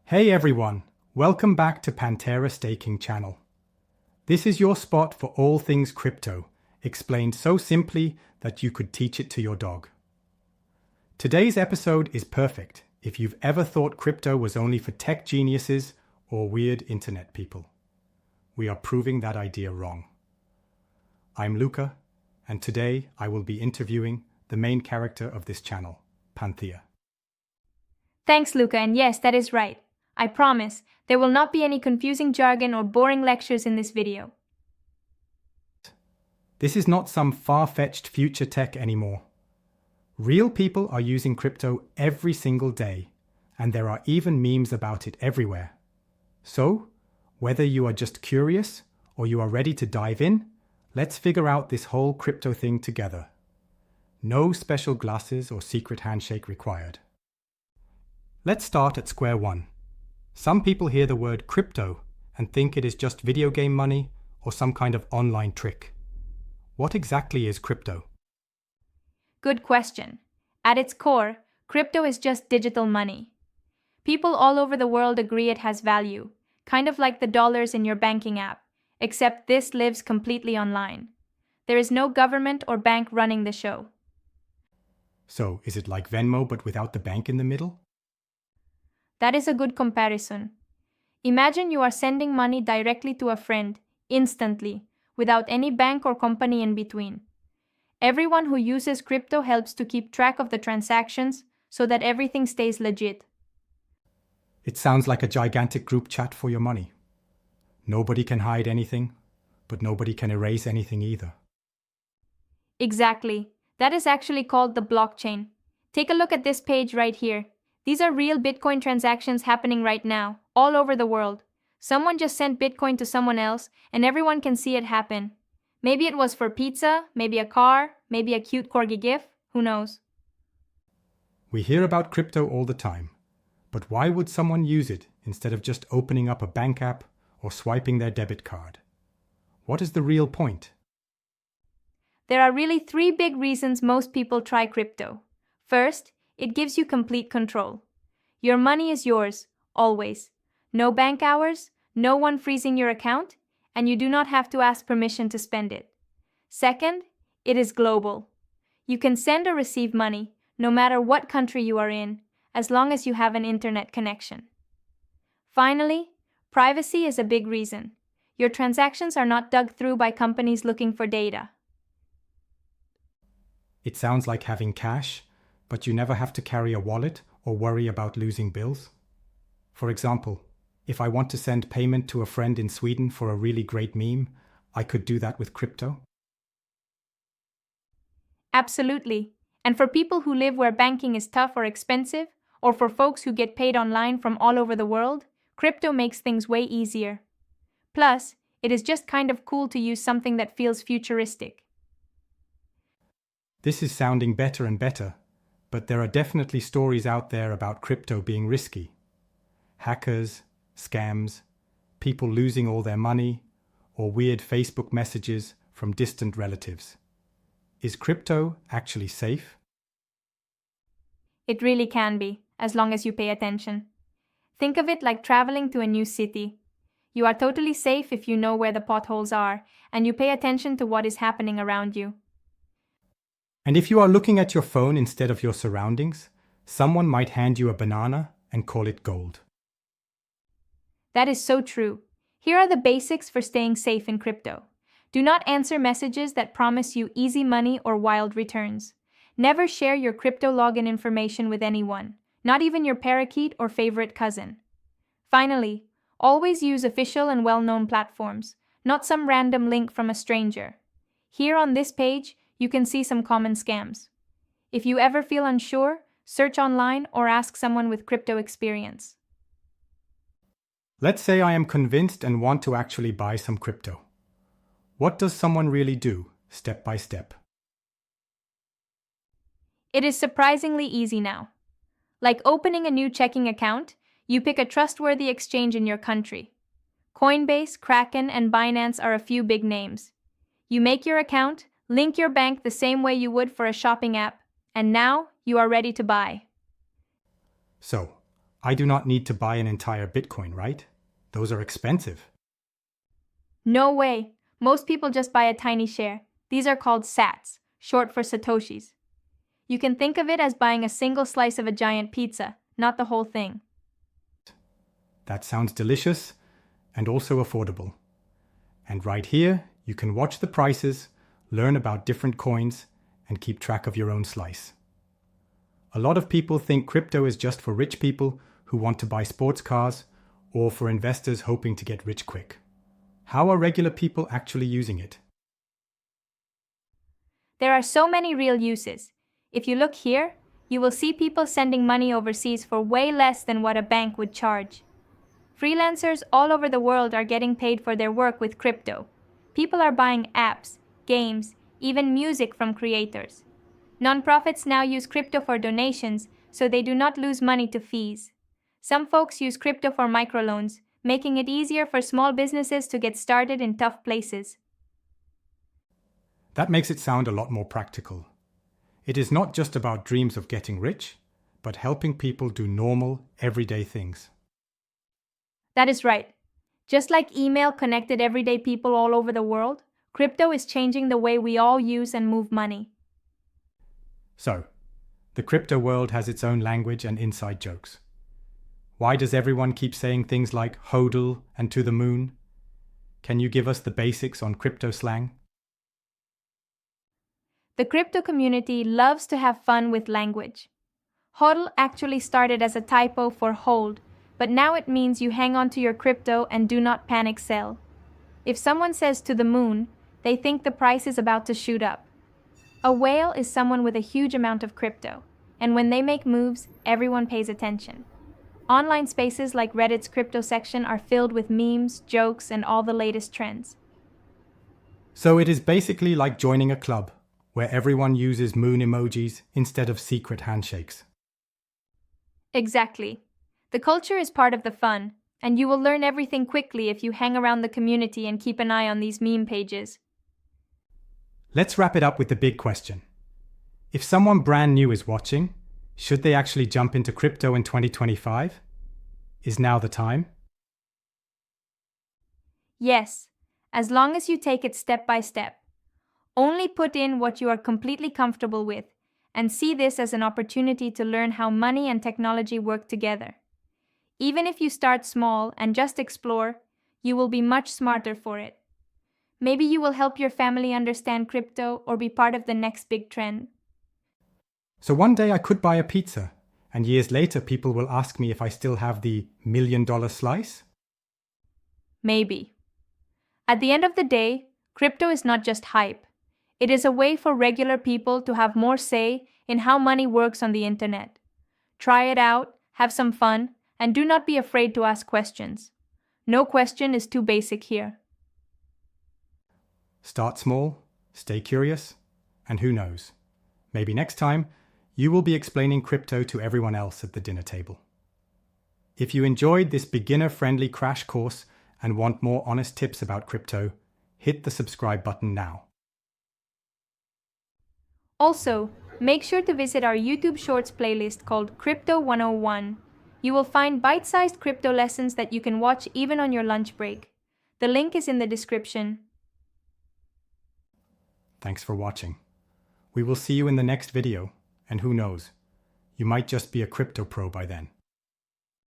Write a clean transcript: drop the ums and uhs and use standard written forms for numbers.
Hey everyone, welcome back to Pantera Staking Channel. This is your spot for all things crypto, explained so simply that you could teach it to your dog. Today's episode is perfect if you've ever thought crypto was only for tech geniuses or weird internet people. We are proving that idea wrong. I'm Luca, and today I will be interviewing the main character of this channel, Panthea. Thanks, Luca, and yes, that is right. I promise, there will not be any confusing jargon or boring lectures in this video. This is not some far-fetched future tech anymore. Real people are using crypto every single day, and there are even memes about it everywhere. So, whether you are just curious or you are ready to dive in, let's figure out this whole crypto thing together. No special glasses or secret handshake required. Let's start at square one. Some people hear the word crypto and think it is just video game money or some kind of online trick. What exactly is crypto? Good question. At its core, crypto is just digital money. People all over the world agree it has value, kind of like the dollars in your banking app, except this lives completely online. There is no government or bank running the show. So, is it like Venmo but without the bank in the middle? That is a good comparison. Imagine you are sending money directly to a friend, instantly, without any bank or company in between. Everyone who uses crypto helps to keep track of the transactions so that everything stays legit. It sounds like a gigantic group chat for your money. Nobody can hide anything, but nobody can erase anything either. Exactly. That is actually called the blockchain. Take a look at this page right here. These are real Bitcoin transactions happening right now, all over the world. Someone just sent Bitcoin to someone else, and everyone can see it happen. Maybe it was for pizza, maybe a car, maybe a cute corgi gif, who knows? We hear about crypto all the time, but why would someone use it instead of just opening up a bank app or swiping their debit card? What is the real point? There are really three big reasons most people try crypto. First, it gives you complete control. Your money is yours, always. No bank hours, no one freezing your account, and you do not have to ask permission to spend it. Second, it is global. You can send or receive money, no matter what country you are in, as long as you have an internet connection. Finally, privacy is a big reason. Your transactions are not dug through by companies looking for data. It sounds like having cash, but you never have to carry a wallet or worry about losing bills. For example, if I want to send payment to a friend in Sweden for a really great meme, I could do that with crypto. Absolutely. And for people who live where banking is tough or expensive, or for folks who get paid online from all over the world, crypto makes things way easier. Plus, it is just kind of cool to use something that feels futuristic. This is sounding better and better, but there are definitely stories out there about crypto being risky. Hackers, scams, people losing all their money, or weird Facebook messages from distant relatives. Is crypto actually safe? It really can be, as long as you pay attention. Think of it like traveling to a new city. You are totally safe if you know where the potholes are, and you pay attention to what is happening around you. And if you are looking at your phone instead of your surroundings, someone might hand you a banana and call it gold. That is so true. Here are the basics for staying safe in crypto. Do not answer messages that promise you easy money or wild returns. Never share your crypto login information with anyone, not even your parakeet or favorite cousin. Finally, always use official and well-known platforms, not some random link from a stranger. Here on this page, you can see some common scams. If you ever feel unsure, search online or ask someone with crypto experience. Let's say I am convinced and want to actually buy some crypto. What does someone really do, step by step? It is surprisingly easy now. Like opening a new checking account, you pick a trustworthy exchange in your country. Coinbase, Kraken, and Binance are a few big names. You make your account, link your bank the same way you would for a shopping app, and now you are ready to buy. So, I do not need to buy an entire Bitcoin, right? Those are expensive. No way. Most people just buy a tiny share. These are called sats, short for satoshis. You can think of it as buying a single slice of a giant pizza, not the whole thing. That sounds delicious and also affordable. And right here, you can watch the prices, learn about different coins, and keep track of your own slice. A lot of people think crypto is just for rich people who want to buy sports cars or for investors hoping to get rich quick. How are regular people actually using it? There are so many real uses. If you look here, you will see people sending money overseas for way less than what a bank would charge. Freelancers all over the world are getting paid for their work with crypto. People are buying apps, games, even music from creators. Nonprofits now use crypto for donations, so they do not lose money to fees. Some folks use crypto for microloans, making it easier for small businesses to get started in tough places. That makes it sound a lot more practical. It is not just about dreams of getting rich, but helping people do normal, everyday things. That is right. Just like email connected everyday people all over the world, crypto is changing the way we all use and move money. So, the crypto world has its own language and inside jokes. Why does everyone keep saying things like hodl and to the moon? Can you give us the basics on crypto slang? The crypto community loves to have fun with language. HODL actually started as a typo for hold, but now it means you hang on to your crypto and do not panic sell. If someone says to the moon, they think the price is about to shoot up. A whale is someone with a huge amount of crypto, and when they make moves, everyone pays attention. Online spaces like Reddit's crypto section are filled with memes, jokes, and all the latest trends. So it is basically like joining a club, where everyone uses moon emojis instead of secret handshakes. Exactly. The culture is part of the fun, and you will learn everything quickly if you hang around the community and keep an eye on these meme pages. Let's wrap it up with the big question. If someone brand new is watching, should they actually jump into crypto in 2025? Is now the time? Yes, as long as you take it step by step. Only put in what you are completely comfortable with, and see this as an opportunity to learn how money and technology work together. Even if you start small and just explore, you will be much smarter for it. Maybe you will help your family understand crypto or be part of the next big trend. So one day I could buy a pizza, and years later people will ask me if I still have the $1 million slice? Maybe. At the end of the day, crypto is not just hype. It is a way for regular people to have more say in how money works on the internet. Try it out, have some fun, and do not be afraid to ask questions. No question is too basic here. Start small, stay curious, and who knows, maybe next time you will be explaining crypto to everyone else at the dinner table. If you enjoyed this beginner-friendly crash course and want more honest tips about crypto, hit the subscribe button now. Also, make sure to visit our YouTube Shorts playlist called Crypto 101. You will find bite-sized crypto lessons that you can watch even on your lunch break. The link is in the description. Thanks for watching. We will see you in the next video, and who knows, you might just be a crypto pro by then.